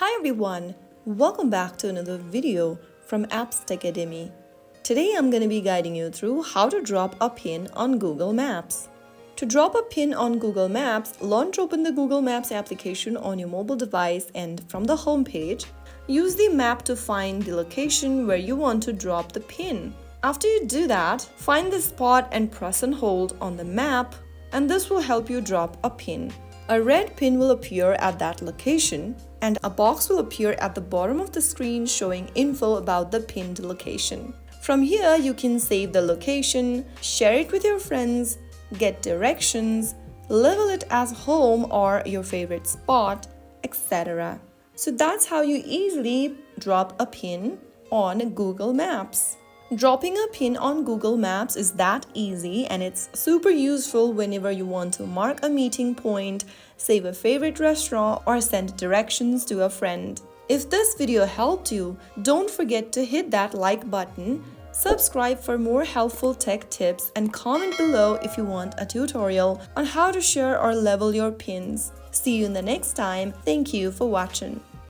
Hi everyone, welcome back to another video from Apps Academy. Today I'm going to be guiding you through how to drop a pin on Google Maps. To drop a pin on Google Maps, launch open the Google Maps application on your mobile device and from the home page, use the map to find the location where you want to drop the pin. After you do that, find the spot and press and hold on the map, and this will help you drop a pin. A red pin will appear at that location, and a box will appear at the bottom of the screen showing info about the pinned location. From here, you can save the location, share it with your friends, get directions, label it as home or your favorite spot, etc. So that's how you easily drop a pin on Google Maps. Dropping a pin on Google Maps is that easy, and it's super useful whenever you want to mark a meeting point, save a favorite restaurant, or send directions to a friend. If this video helped you, don't forget to hit that like button, subscribe for more helpful tech tips, and comment below if you want a tutorial on how to share or label your pins. See you in the next time. Thank you for watching.